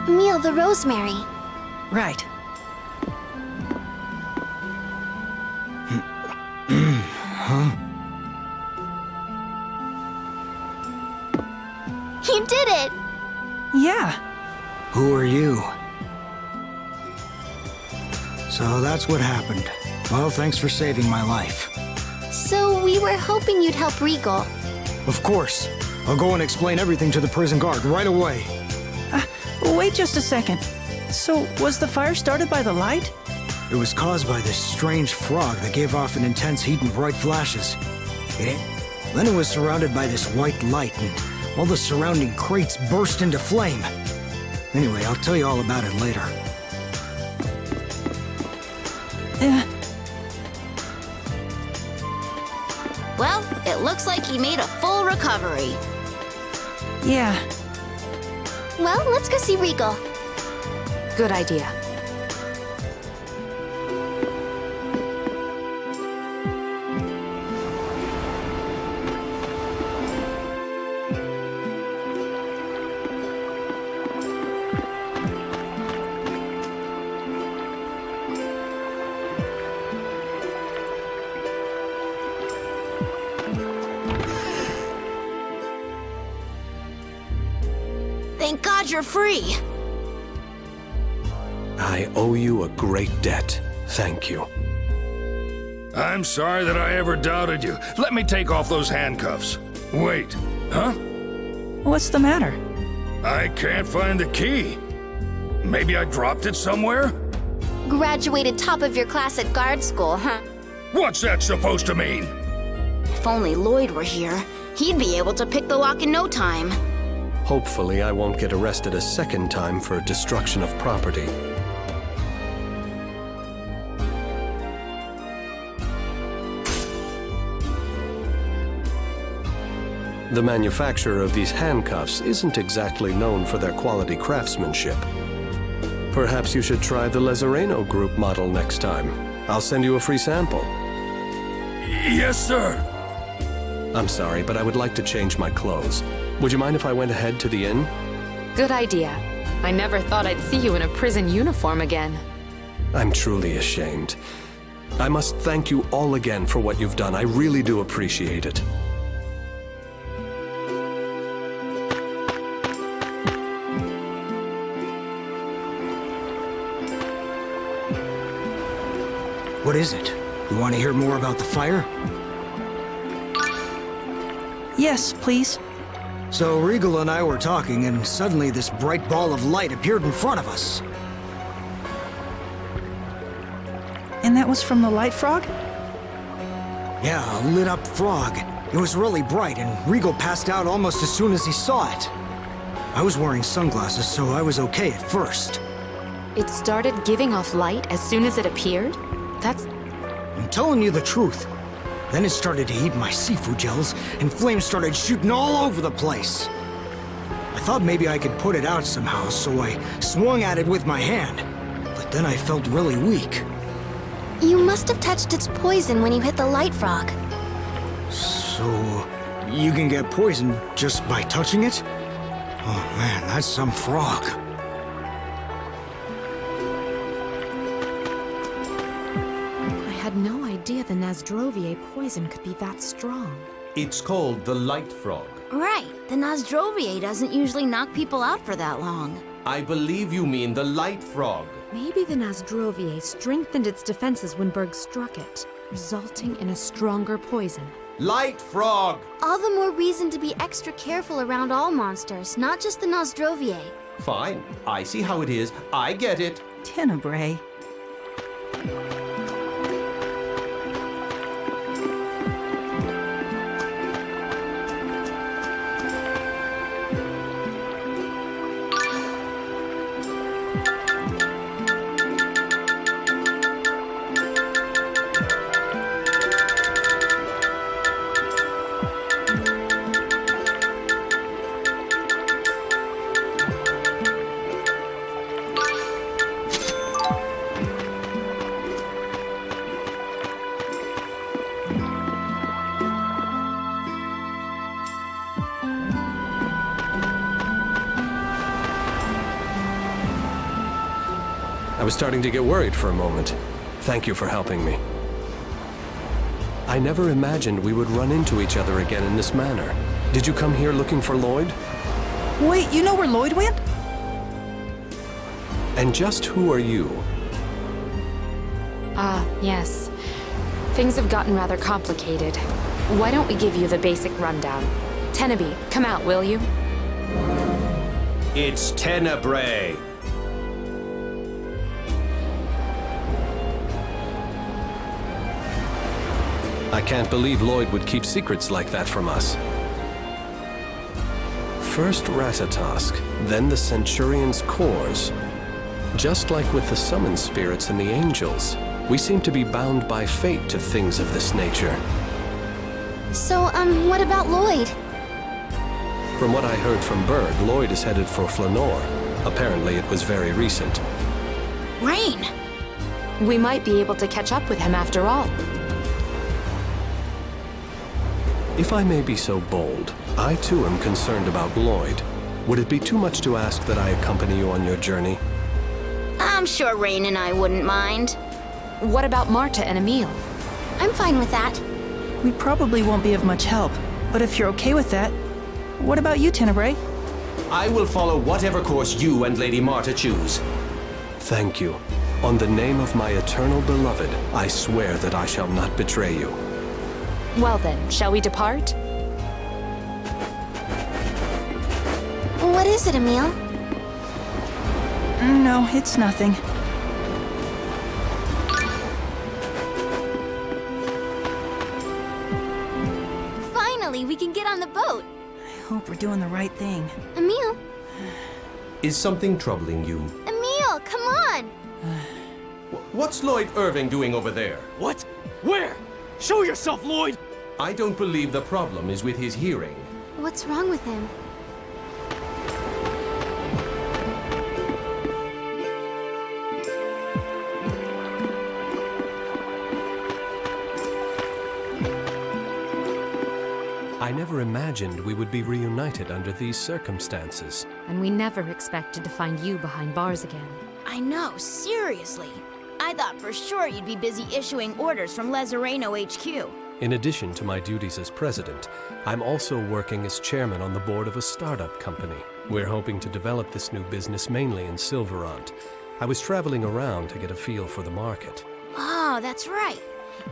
Emil, the rosemary. Right. Huh? You did it! Yeah. Who are you? So that's what happened. Well, thanks for saving my life. So we were hoping you'd help Regal. Of course. I'll go and explain everything to the prison guard right away. Wait just a second. So, was the fire started by the light? It was caused by this strange frog that gave off an intense heat and bright flashes. Then it was surrounded by this white light, and all the surrounding crates burst into flame. Anyway, I'll tell you all about it later. Well, it looks like he made a full recovery. Yeah. Well, let's go see Regal. Good idea. Thank God you're free. I owe you a great debt. Thank you. I'm sorry that I ever doubted you. Let me take off those handcuffs. Wait, huh? What's the matter? I can't find the key. Maybe I dropped it somewhere? Graduated top of your class at guard school, huh? What's that supposed to mean? If only Lloyd were here, he'd be able to pick the lock in no time. Hopefully, I won't get arrested a second time for destruction of property. The manufacturer of these handcuffs isn't exactly known for their quality craftsmanship. Perhaps you should try the Lezareno Group model next time. I'll send you a free sample. Yes, sir. I'm sorry, but I would like to change my clothes. Would you mind if I went ahead to the inn? Good idea. I never thought I'd see you in a prison uniform again. I'm truly ashamed. I must thank you all again for what you've done. I really do appreciate it. What is it? You want to hear more about the fire? Yes, please. So Regal and I were talking, and suddenly this bright ball of light appeared in front of us. And that was from the light frog? Yeah, a lit-up frog. It was really bright, and Regal passed out almost as soon as he saw it. I was wearing sunglasses, so I was okay at first. It started giving off light as soon as it appeared? That's... I'm telling you the truth. Then it started to eat my seafood gels, and flames started shooting all over the place. I thought maybe I could put it out somehow, so I swung at it with my hand. But then I felt really weak. You must have touched its poison when you hit the light frog. So, you can get poisoned just by touching it? Oh man, that's some frog. I had no idea the Nasdrovier poison could be that strong. It's called the light frog. Right, the Nasdrovier doesn't usually knock people out for that long. I believe you mean the light frog. Maybe the Nasdrovier strengthened its defenses when Berg struck it, resulting in a stronger poison. Light frog! All the more reason to be extra careful around all monsters, not just the Nasdrovier. Fine, I see how it is. I get it. Tenebrae. was starting to get worried for a moment. Thank you for helping me. I never imagined we would run into each other again in this manner. Did you come here looking for Lloyd? Wait, you know where Lloyd went? And just who are you? Yes. Things have gotten rather complicated. Why don't we give you the basic rundown? Tenebrae, come out, will you? It's Tenebrae. I can't believe Lloyd would keep secrets like that from us. First Ratatosk, then the Centurion's cores. Just like with the summon spirits and the angels, we seem to be bound by fate to things of this nature. So, what about Lloyd? From what I heard from Berg, Lloyd is headed for Flanor. Apparently it was very recent. Rain! We might be able to catch up with him after all. If I may be so bold, I too am concerned about Lloyd. Would it be too much to ask that I accompany you on your journey? I'm sure Rain and I wouldn't mind. What about Marta and Emil? I'm fine with that. We probably won't be of much help, but if you're okay with that, what about you, Tenebrae? I will follow whatever course you and Lady Marta choose. Thank you. On the name of my eternal beloved, I swear that I shall not betray you. Well then, shall we depart? What is it, Emil? No, it's nothing. Finally, we can get on the boat. I hope we're doing the right thing. Emil? Is something troubling you? Emil, come on! What's Lloyd Irving doing over there? What? Where? Show yourself, Lloyd! I don't believe the problem is with his hearing. What's wrong with him? I never imagined we would be reunited under these circumstances. And we never expected to find you behind bars again. I know, seriously. I thought for sure you'd be busy issuing orders from Lezareno HQ. In addition to my duties as president, I'm also working as chairman on the board of a startup company. We're hoping to develop this new business mainly in Silverant. I was traveling around to get a feel for the market. Oh, that's right.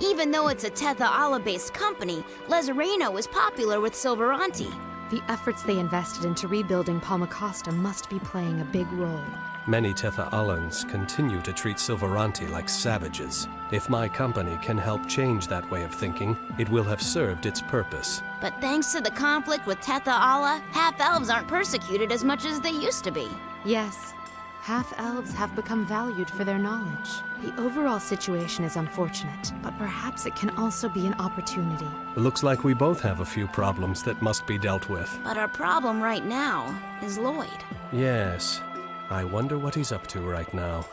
Even though it's a Tetha Ala-based company, Lezareno is popular with Silveranti. The efforts they invested into rebuilding Palmacosta must be playing a big role. Many Tetha Alans continue to treat Silveranti like savages. If my company can help change that way of thinking, it will have served its purpose. But thanks to the conflict with Tetha Ala, half-elves aren't persecuted as much as they used to be. Yes, half-elves have become valued for their knowledge. The overall situation is unfortunate, but perhaps it can also be an opportunity. It looks like we both have a few problems that must be dealt with. But our problem right now is Lloyd. Yes. I wonder what he's up to right now.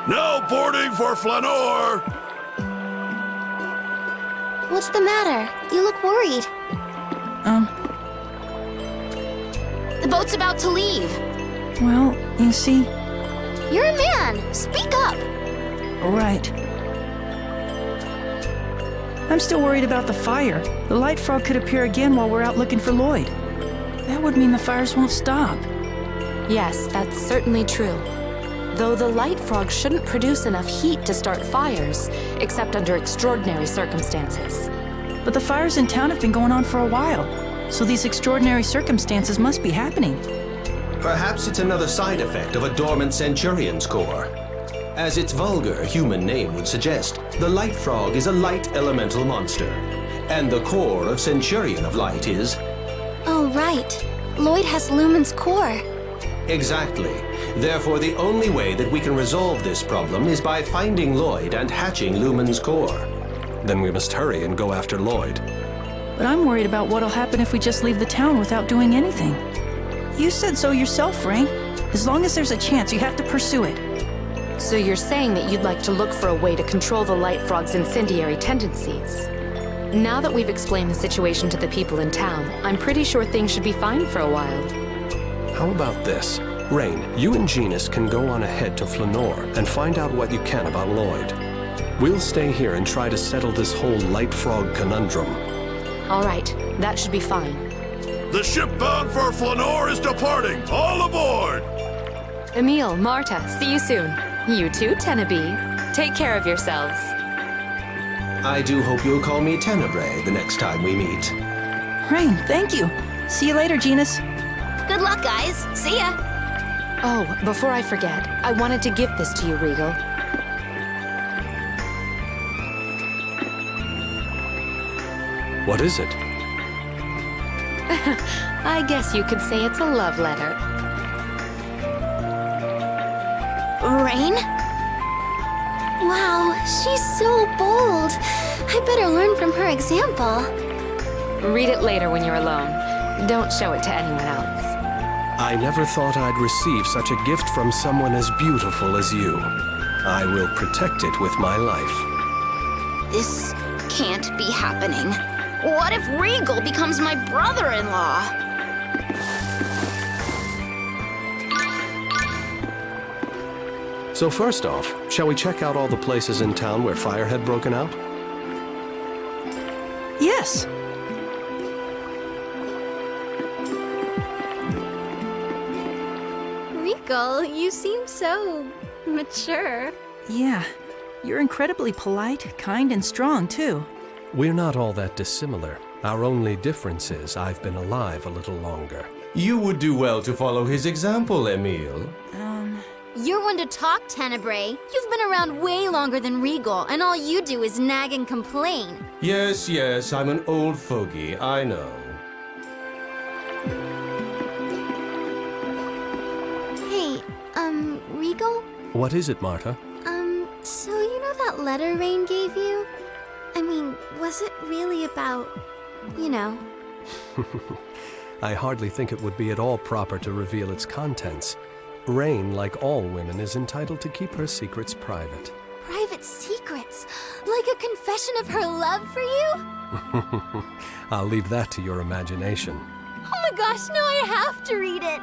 Now boarding for Flanor! What's the matter? You look worried. The boat's about to leave. Well, you see... You're a man. Speak up. Right. I'm still worried about the fire. The light frog could appear again while we're out looking for Lloyd. That would mean the fires won't stop. Yes, that's certainly true. Though the light frog shouldn't produce enough heat to start fires, except under extraordinary circumstances. But the fires in town have been going on for a while, so these extraordinary circumstances must be happening. Perhaps it's another side effect of a dormant Centurion's core. As its vulgar human name would suggest, the light frog is a light elemental monster. And the core of Centurion of Light is... Oh, right. Lloyd has Lumen's core. Exactly. Therefore, the only way that we can resolve this problem is by finding Lloyd and hatching Lumen's core. Then we must hurry and go after Lloyd. But I'm worried about what'll happen if we just leave the town without doing anything. You said so yourself, Rain. As long as there's a chance, you have to pursue it. So you're saying that you'd like to look for a way to control the light frog's incendiary tendencies? Now that we've explained the situation to the people in town, I'm pretty sure things should be fine for a while. How about this? Rain, you and Genus can go on ahead to Flanor and find out what you can about Lloyd. We'll stay here and try to settle this whole light frog conundrum. All right, that should be fine. The ship bound for Flanor is departing! All aboard! Emil, Marta, see you soon. You too, Tenebrae. Take care of yourselves. I do hope you'll call me Tenebrae the next time we meet. Rain, thank you. See you later, Genus. Good luck, guys. See ya. Oh, before I forget, I wanted to give this to you, Regal. What is it? I guess you could say it's a love letter. Rain? Wow, she's so bold. I better learn from her example. Read it later when you're alone. Don't show it to anyone else. I never thought I'd receive such a gift from someone as beautiful as you. I will protect it with my life. This can't be happening. What if Regal becomes my brother-in-law? So first off, shall we check out all the places in town where fire had broken out? Yes. Regal, you seem so mature. Yeah. You're incredibly polite, kind, and strong, too. We're not all that dissimilar. Our only difference is I've been alive a little longer. You would do well to follow his example, Emil. You're one to talk, Tenebrae. You've been around way longer than Regal, and all you do is nag and complain. Yes, yes, I'm an old fogey, I know. Hey, Regal? What is it, Marta? So you know that letter Rain gave you? I mean, was it really about, you know? I hardly think it would be at all proper to reveal its contents. Rain, like all women, is entitled to keep her secrets private. Private secrets? Like a confession of her love for you? I'll leave that to your imagination. Oh my gosh, now I have to read it!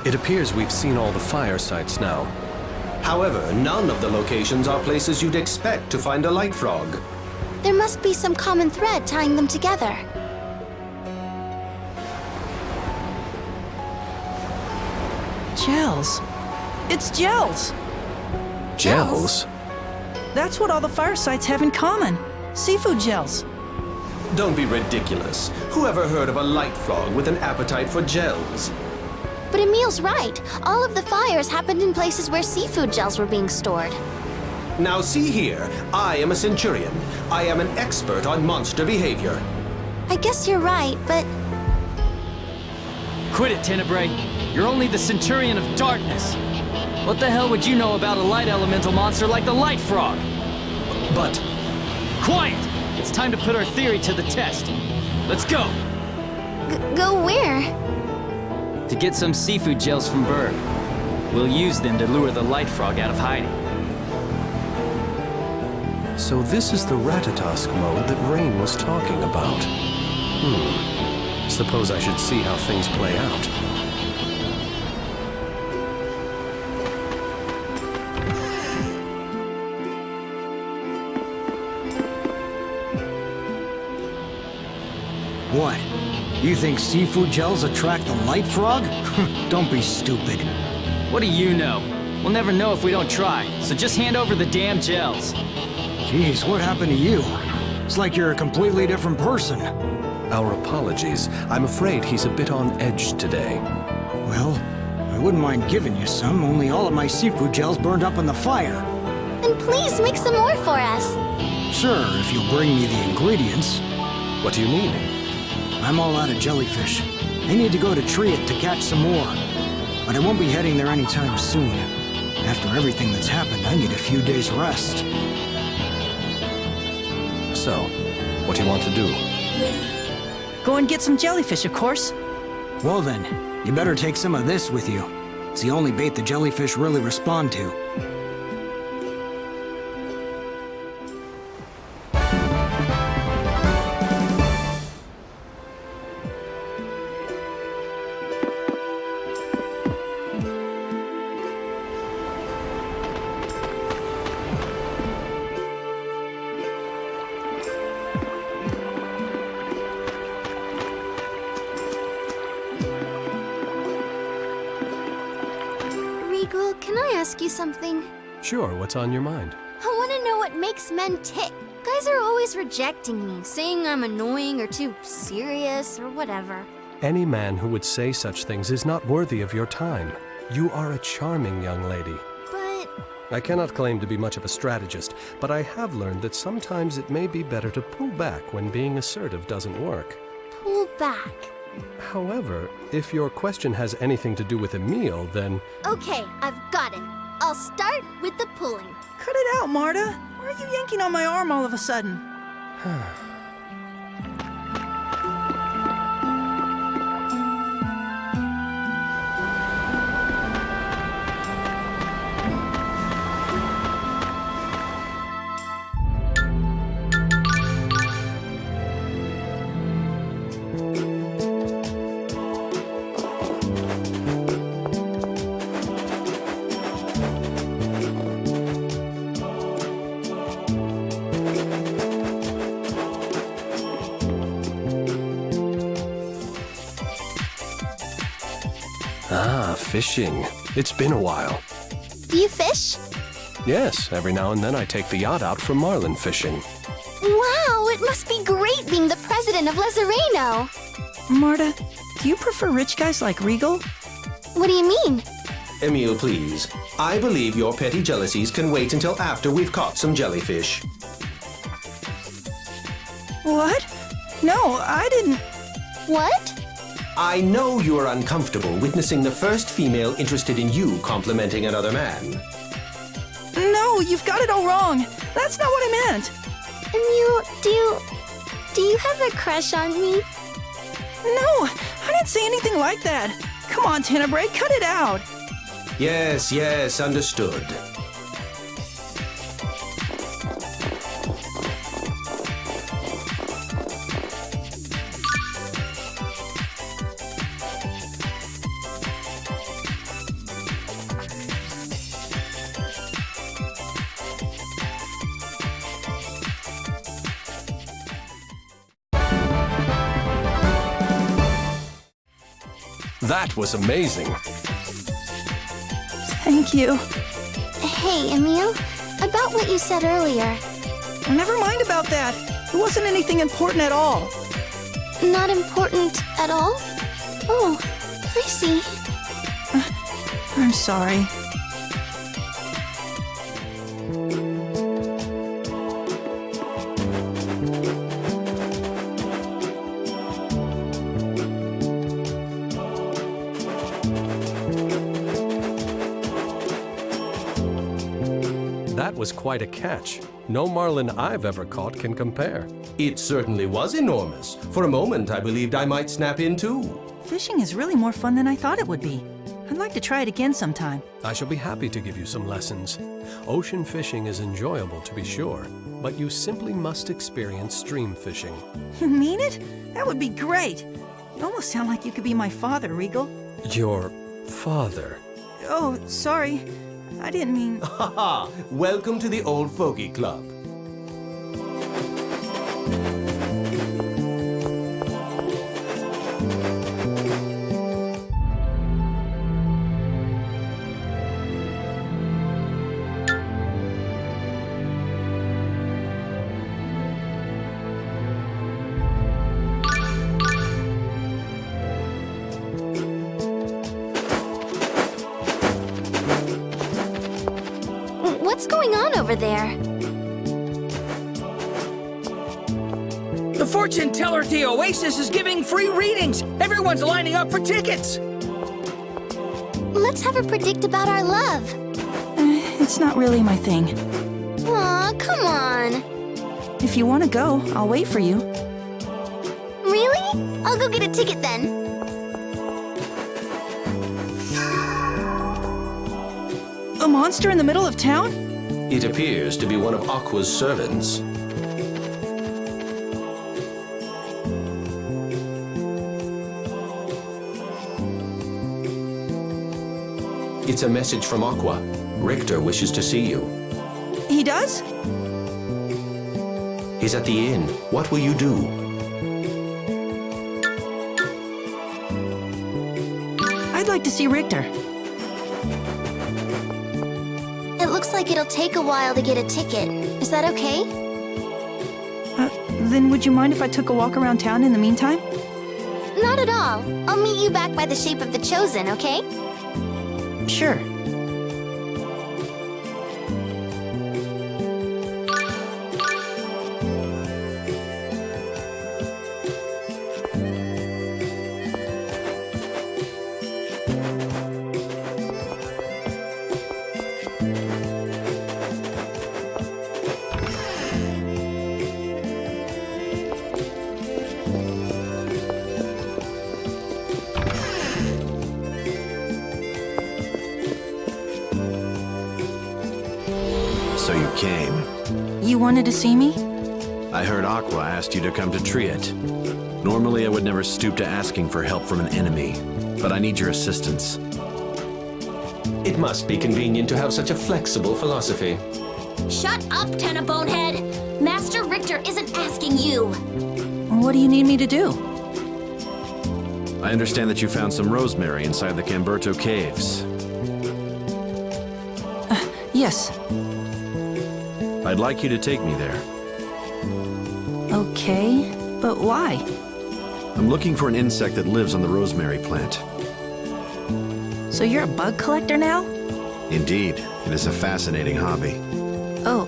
It appears we've seen all the fire sites now. However, none of the locations are places you'd expect to find a light frog. There must be some common thread tying them together. Gels. It's gels. Gels? That's what all the fire sites have in common. Seafood gels. Don't be ridiculous. Who ever heard of a light frog with an appetite for gels? But Emil's right. All of the fires happened in places where seafood gels were being stored. Now see here, I am a Centurion. I am an expert on monster behavior. I guess you're right, but Quit it, Tenebrae. You're only the Centurion of Darkness. What the hell would you know about a light elemental monster like the Light Frog? But... Quiet! It's time to put our theory to the test. Let's go! go where? To get some seafood gels from Berg. We'll use them to lure the Light Frog out of hiding. So this is the Ratatosk mode that Rain was talking about. Suppose I should see how things play out. What? You think seafood gels attract the light frog? Don't be stupid. What do you know? We'll never know if we don't try, so just hand over the damn gels. Jeez, what happened to you? It's like you're a completely different person. Our apologies. I'm afraid he's a bit on edge today. Well, I wouldn't mind giving you some, only all of my seafood gels burned up in the fire. Then please make some more for us. Sure, if you'll bring me the ingredients. What do you need? I'm all out of jellyfish. I need to go to Triet to catch some more. But I won't be heading there anytime soon. After everything that's happened, I need a few days' rest. So, what do you want to do? Go and get some jellyfish, of course. Well then, you better take some of this with you. It's the only bait the jellyfish really respond to. Regal, can I ask you something? Sure, what's on your mind? I want to know what makes men tick. Guys are always rejecting me, saying I'm annoying or too serious or whatever. Any man who would say such things is not worthy of your time. You are a charming young lady. But I cannot claim to be much of a strategist, but I have learned that sometimes it may be better to pull back when being assertive doesn't work. pull back. However, if your question has anything to do with Emil, then... Okay, I've got it. I'll start with the pulling. Cut it out, Marta. Why are you yanking on my arm all of a sudden? Ah, fishing. It's been a while. Do you fish? Yes, every now and then I take the yacht out for marlin fishing. Wow, it must be great being the president of Lazareno. Marta, do you prefer rich guys like Regal? What do you mean? Emil, please. I believe your petty jealousies can wait until after we've caught some jellyfish. What? No, I didn't. What? I know you are uncomfortable witnessing the first female interested in you complimenting another man. No, you've got it all wrong. That's not what I meant. Emil, do you have a crush on me? No, I didn't say anything like that. Come on, Tenebrae, cut it out. Yes, yes, understood. That was amazing. Thank you. Hey, Emil, about what you said earlier. Never mind about that. It wasn't anything important at all. Not important at all? Oh, I see. I'm sorry. That was quite a catch. No marlin I've ever caught can compare. It certainly was enormous. For a moment, I believed I might snap in too. Fishing is really more fun than I thought it would be. I'd like to try it again sometime. I shall be happy to give you some lessons. Ocean fishing is enjoyable, to be sure, but you simply must experience stream fishing. You mean it? That would be great. You almost sound like you could be my father, Regal. Your father? Oh, sorry. I didn't mean... Ha ha! Welcome to the Old Fogey Club. What's going on over there? The fortune teller at the Oasis is giving free readings. Everyone's lining up for tickets. Let's have her predict about our love. It's not really my thing. Aw, come on. If you want to go, I'll wait for you. Really? I'll go get a ticket then. A monster in the middle of town? It appears to be one of Aqua's servants. It's a message from Aqua. Richter wishes to see you. He does? He's at the inn. What will you do? I'd like to see Richter. It looks like it'll take a while to get a ticket. Is that okay? Then would you mind if I took a walk around town in the meantime? Not at all. I'll meet you back by the Shape of the Chosen, okay? Sure. So you came. You wanted to see me? I heard Aqua asked you to come to Triet. Normally I would never stoop to asking for help from an enemy, but I need your assistance. It must be convenient to have such a flexible philosophy. Shut up, Bonehead! Master Richter isn't asking you. What do you need me to do? I understand that you found some rosemary inside the Camberto caves. Yes. I'd like you to take me there. Okay, but why? I'm looking for an insect that lives on the rosemary plant. So you're a bug collector now? Indeed, it is a fascinating hobby. Oh,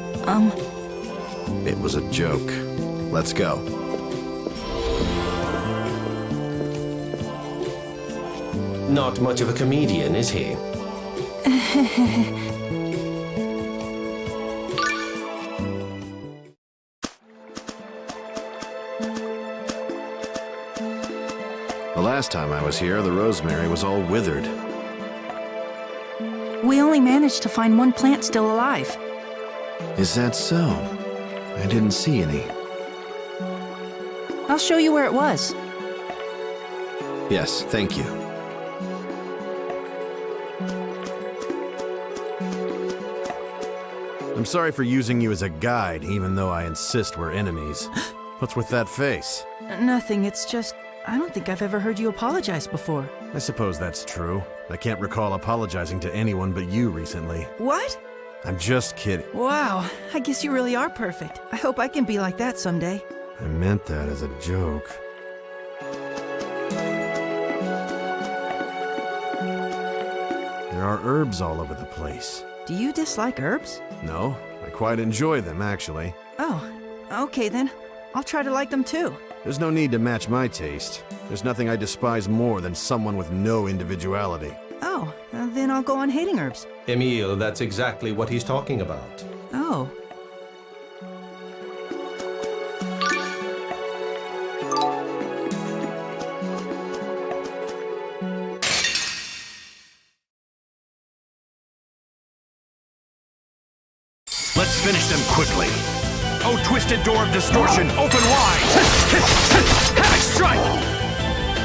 It was a joke. Let's go. Not much of a comedian, is he? The last time I was here, the rosemary was all withered. We only managed to find one plant still alive. Is that so? I didn't see any. I'll show you where it was. Yes, thank you. I'm sorry for using you as a guide, even though I insist we're enemies. What's with that face? Nothing, it's just... I don't think I've ever heard you apologize before. I suppose that's true. I can't recall apologizing to anyone but you recently. What? I'm just kidding. Wow, I guess you really are perfect. I hope I can be like that someday. I meant that as a joke. There are herbs all over the place. Do you dislike herbs? No, I quite enjoy them, actually. Oh, okay then. I'll try to like them too. There's no need to match my taste. There's nothing I despise more than someone with no individuality. Oh, then I'll go on hating herbs. Emil, that's exactly what he's talking about. Oh. Let's finish them quickly. Oh, twisted door of distortion, open wide! Havoc strike!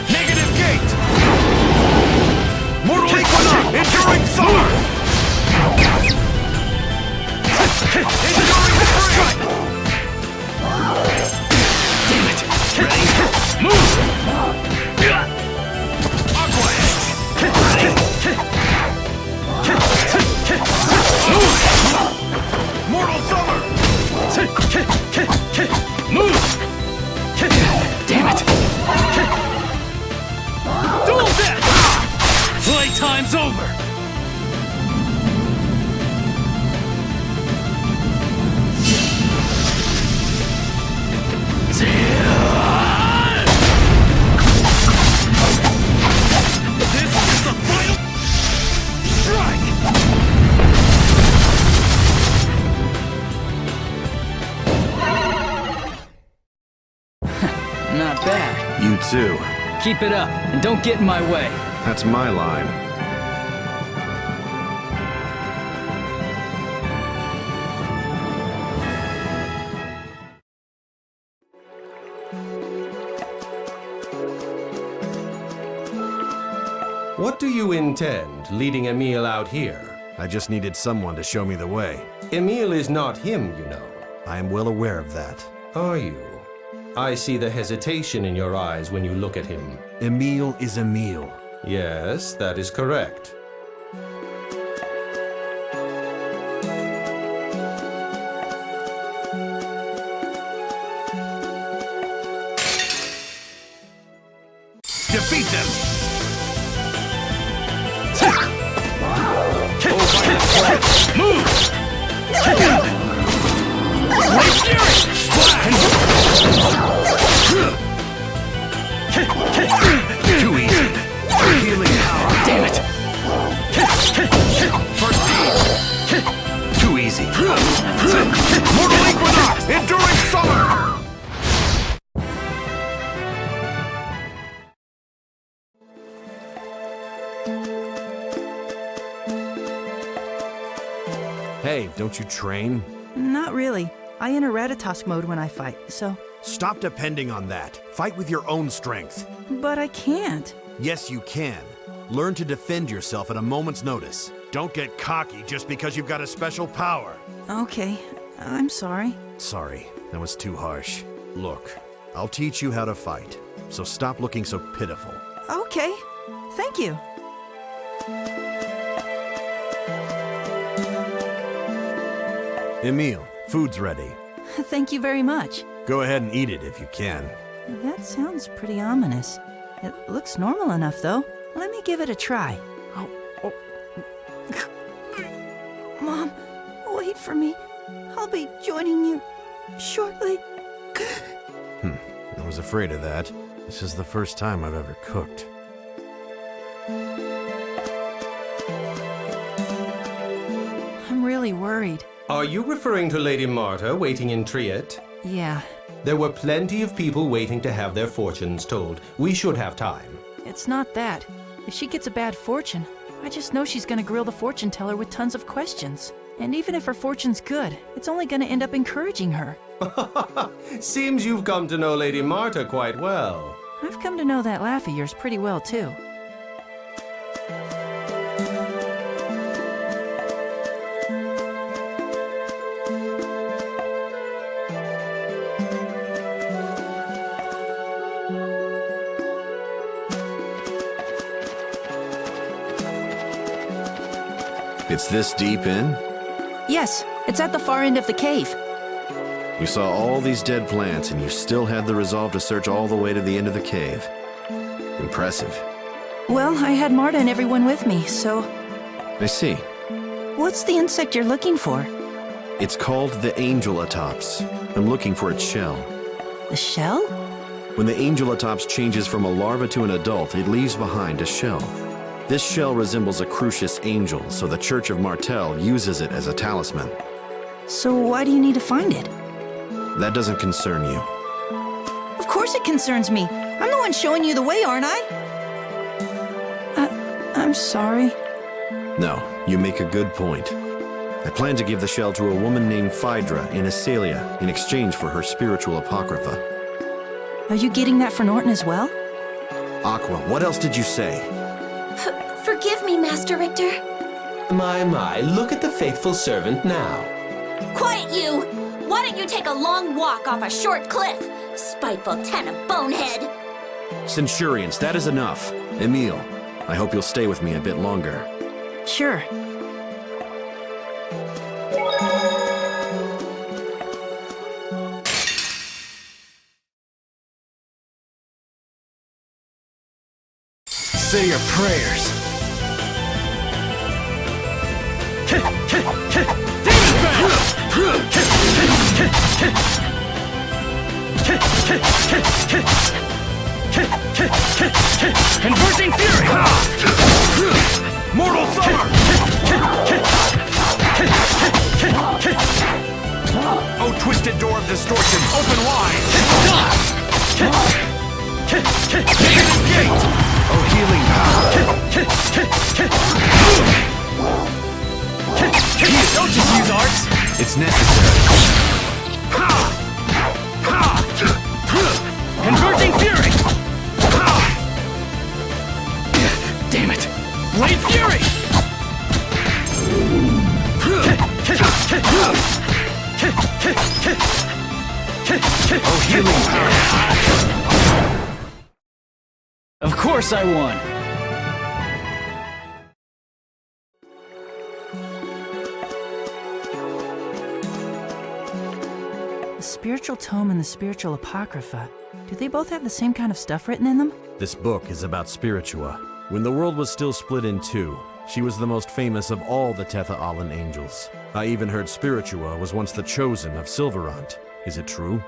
Negative gate! Mortal equinox, enduring summer! Enduring spring! Damn it! Ready? Move! Aqua edge! Mortal summer! Move! Damn it! Dual death! Playtime's over! This is the final strike! Not bad. You too. Keep it up, and don't get in my way. That's my line. What do you intend, leading Emil out here? I just needed someone to show me the way. Emil is not him, you know. I am well aware of that. Are you? I see the hesitation in your eyes when you look at him. Emil is Emil. Yes, that is correct. Defeat them! Move! Wait, Fury! Too easy. Healing power. Damn it! First aid. Too easy. Mortal equinox, enduring summer! Hey, don't you train? Not really. I enter Ratatosk mode when I fight, so... Stop depending on that. Fight with your own strength. But I can't. Yes, you can. Learn to defend yourself at a moment's notice. Don't get cocky just because you've got a special power. Okay, I'm sorry. Sorry, that was too harsh. Look, I'll teach you how to fight, so stop looking so pitiful. Okay, thank you. Emil, food's ready. Thank you very much. Go ahead and eat it if you can. That sounds pretty ominous. It looks normal enough, though. Let me give it a try. Mom, wait for me. I'll be joining you shortly. I was afraid of that. This is the first time I've ever cooked. I'm really worried. Are you referring to Lady Marta waiting in Triet? Yeah. There were plenty of people waiting to have their fortunes told. We should have time. It's not that. If she gets a bad fortune, I just know she's gonna grill the fortune teller with tons of questions. And even if her fortune's good, it's only gonna end up encouraging her. Seems you've come to know Lady Marta quite well. I've come to know that laugh of yours pretty well, too. It's this deep in? Yes, it's at the far end of the cave. You saw all these dead plants, and you still had the resolve to search all the way to the end of the cave. Impressive. Well, I had Marta and everyone with me, so... I see. What's the insect you're looking for? It's called the Angelatops. I'm looking for its shell. The shell? When the Angelatops changes from a larva to an adult, it leaves behind a shell. This shell resembles a crucius angel, so the Church of Martel uses it as a talisman. So why do you need to find it? That doesn't concern you. Of course it concerns me. I'm the one showing you the way, aren't I? I'm sorry. No, you make a good point. I plan to give the shell to a woman named Phaedra in Assalia in exchange for her spiritual apocrypha. Are you getting that for Norton as well? Aqua, what else did you say? Forgive me, Master Richter. My, look at the faithful servant now. Quiet, you! Why don't you take a long walk off a short cliff? Spiteful Tenna bonehead! Centurions, that is enough. Emil, I hope you'll stay with me a bit longer. Sure. Say your prayers. Converting fury! Mortal summer! Oh, twisted door of distortion, open wide! Negative gate! Oh, healing power! Don't just use arts! It's necessary. Converting fury! Damn it! Blade fury! Oh, healing power! Of course I won! The spiritual tome and the spiritual apocrypha. Do they both have the same kind of stuff written in them? This book is about Spiritua. When the world was still split in two, she was the most famous of all the Tetha-Allan angels. I even heard Spiritua was once the chosen of Silverant. Is it true?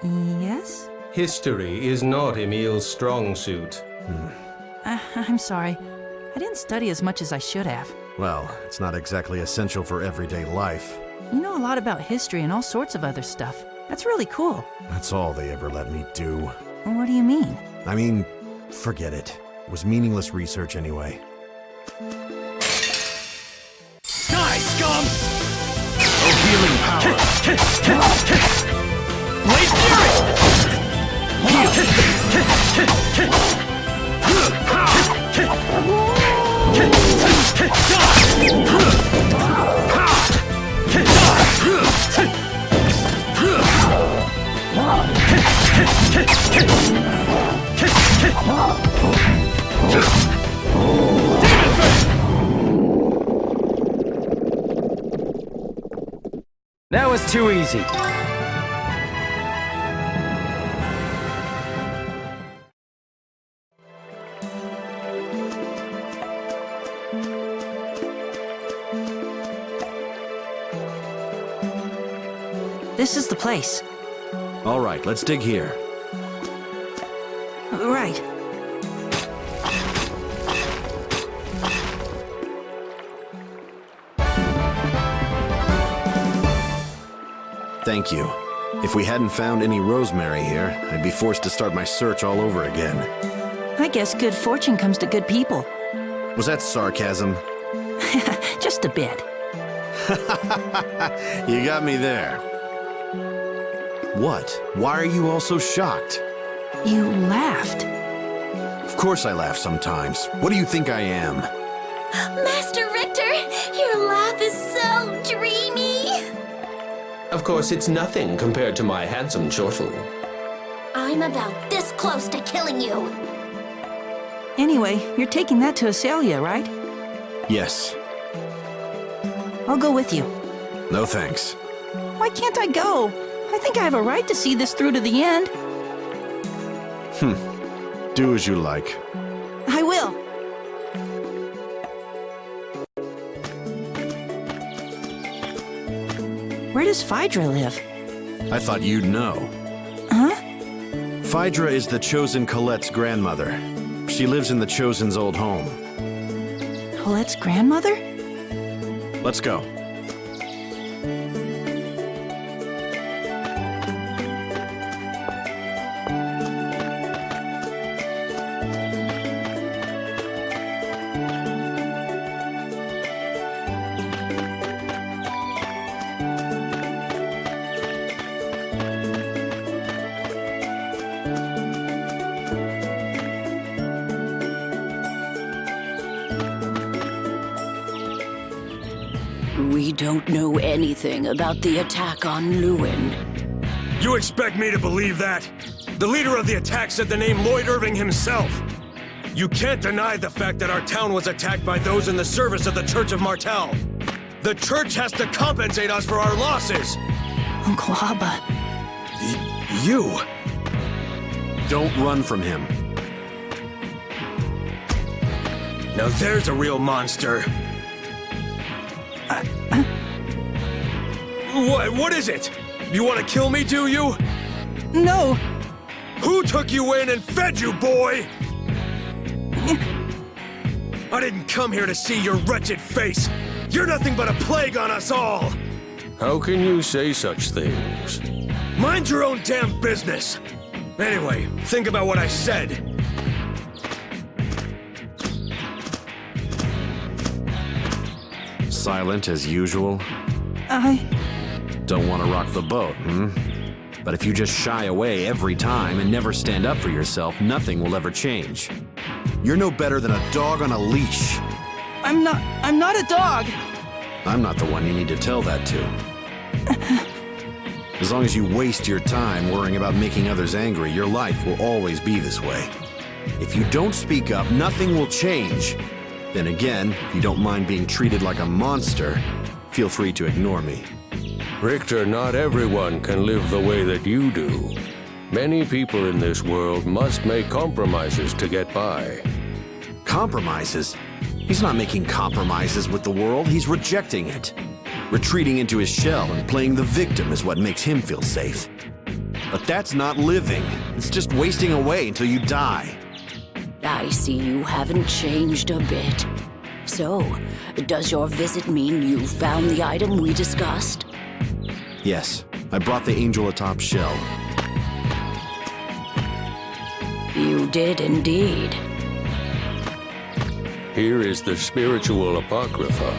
Yes? History is not Emil's strong suit. I'm sorry. I didn't study as much as I should have. Well, it's not exactly essential for everyday life. You know a lot about history and all sorts of other stuff. That's really cool. That's all they ever let me do. What do you mean? I mean, forget it. It was meaningless research anyway. Die, scum! Oh, healing power! Blade fury! That was too easy. This is the place. All right, let's dig here. Right. Thank you. If we hadn't found any rosemary here, I'd be forced to start my search all over again. I guess good fortune comes to good people. Was that sarcasm? Just a bit. You got me there. What? Why are you all so shocked? You laughed. Of course I laugh sometimes. What do you think I am? Master Richter, your laugh is so dreamy. Of course, it's nothing compared to my handsome chortle. I'm about this close to killing you. Anyway, you're taking that to Assalia, right? Yes. I'll go with you. No thanks. Why can't I go? I think I have a right to see this through to the end. Do as you like. I will. Where does Phaedra live? I thought you'd know. Huh? Phaedra is the Chosen Colette's grandmother. She lives in the Chosen's old home. Colette's grandmother? Let's go. We don't know anything about the attack on Lewin. You expect me to believe that? The leader of the attack said the name Lloyd Irving himself. You can't deny the fact that our town was attacked by those in the service of the Church of Martel. The Church has to compensate us for our losses. Uncle Abba. You? Don't run from him. Now there's a real monster. What is it? You want to kill me, do you? No. Who took you in and fed you, boy? I didn't come here to see your wretched face. You're nothing but a plague on us all. How can you say such things? Mind your own damn business. Anyway, think about what I said. Silent as usual? Don't want to rock the boat, But if you just shy away every time and never stand up for yourself, nothing will ever change. You're no better than a dog on a leash. I'm not a dog. I'm not the one you need to tell that to. As long as you waste your time worrying about making others angry, your life will always be this way. If you don't speak up, nothing will change. Then again, if you don't mind being treated like a monster, feel free to ignore me. Richter, not everyone can live the way that you do. Many people in this world must make compromises to get by. Compromises? He's not making compromises with the world, he's rejecting it. Retreating into his shell and playing the victim is what makes him feel safe. But that's not living. It's just wasting away until you die. I see you haven't changed a bit. So, does your visit mean you found the item we discussed? Yes, I brought the angel atop shell. You did indeed. Here is the spiritual apocrypha.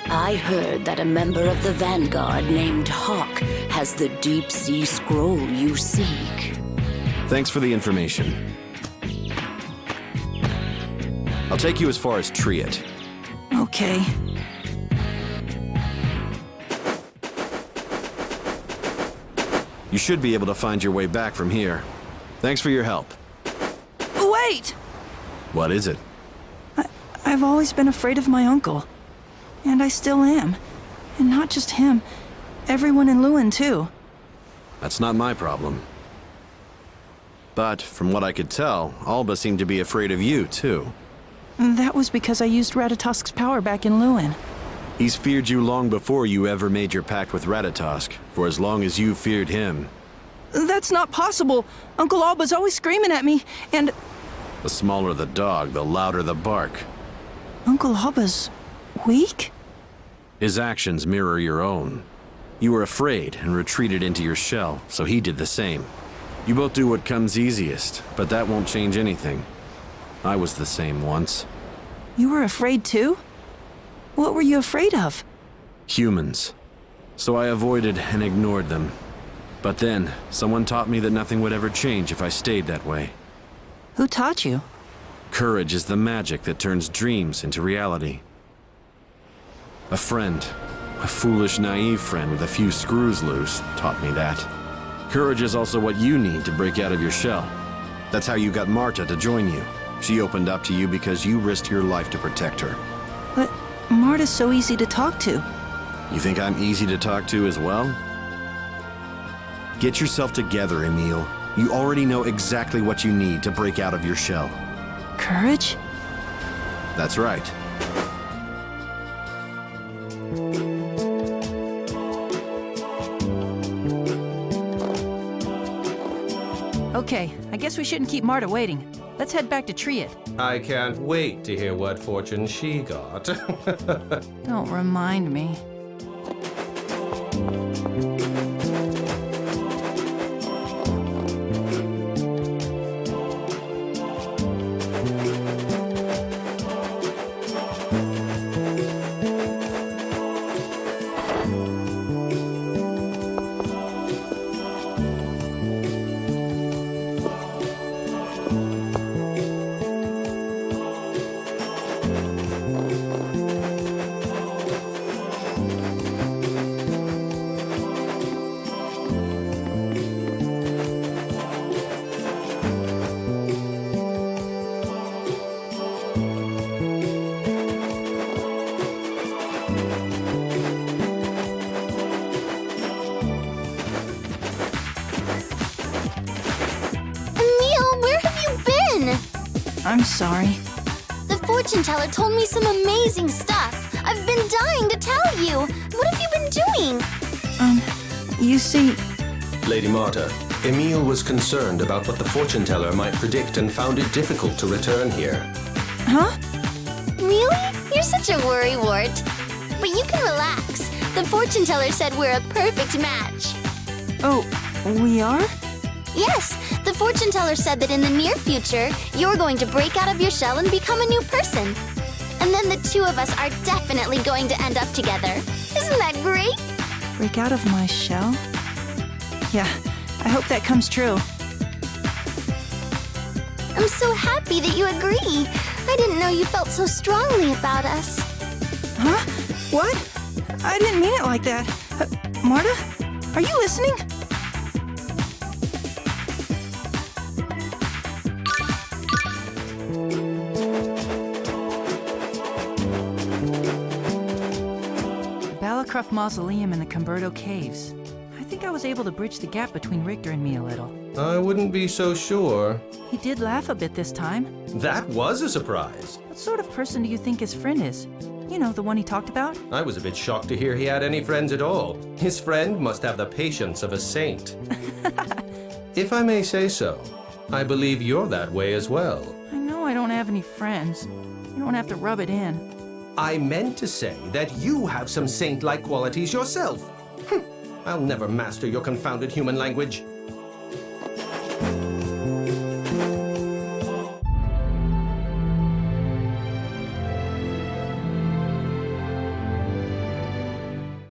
I heard that a member of the Vanguard named Hawk has the deep sea scroll you seek. Thanks for the information. I'll take you as far as Triet. Okay. You should be able to find your way back from here. Thanks for your help. Wait! What is it? I've always been afraid of my uncle. And I still am. And not just him. Everyone in Lewin, too. That's not my problem. But, from what I could tell, Alba seemed to be afraid of you, too. That was because I used Ratatosk's power back in Lewin. He's feared you long before you ever made your pact with Ratatosk, for as long as you feared him. That's not possible. Uncle Alba's always screaming at me, and... The smaller the dog, the louder the bark. Uncle Alba's weak? His actions mirror your own. You were afraid and retreated into your shell, so he did the same. You both do what comes easiest, but that won't change anything. I was the same once. You were afraid too? What were you afraid of? Humans. So I avoided and ignored them. But then, someone taught me that nothing would ever change if I stayed that way. Who taught you? Courage is the magic that turns dreams into reality. A friend, a foolish, naive friend with a few screws loose, taught me that. Courage is also what you need to break out of your shell. That's how you got Marta to join you. She opened up to you because you risked your life to protect her. But Marta's so easy to talk to. You think I'm easy to talk to as well? Get yourself together, Emil. You already know exactly what you need to break out of your shell. Courage? That's right. Okay, I guess we shouldn't keep Marta waiting. Let's head back to Triad. I can't wait to hear what fortune she got. Don't remind me. I'm sorry. The fortune teller told me some amazing stuff. I've been dying to tell you. What have you been doing? You see... Lady Marta, Emil was concerned about what the fortune teller might predict and found it difficult to return here. Huh? Really? You're such a worrywart. But you can relax. The fortune teller said we're a perfect match. Oh, we are? Yes, the fortune teller said that in the near future, you're going to break out of your shell and become a new person. And then the two of us are definitely going to end up together. Isn't that great? Break out of my shell? Yeah, I hope that comes true. I'm so happy that you agree. I didn't know you felt so strongly about us. Huh? What? I didn't mean it like that. Marta? Are you listening? Balacruft Mausoleum in the Cumberto Caves. I think I was able to bridge the gap between Richter and me a little. I wouldn't be so sure. He did laugh a bit this time. That was a surprise. What sort of person do you think his friend is? You know, the one he talked about? I was a bit shocked to hear he had any friends at all. His friend must have the patience of a saint. If I may say so, I believe you're that way as well. I know I don't have any friends. You don't have to rub it in. I meant to say that you have some saint-like qualities yourself. I'll never master your confounded human language.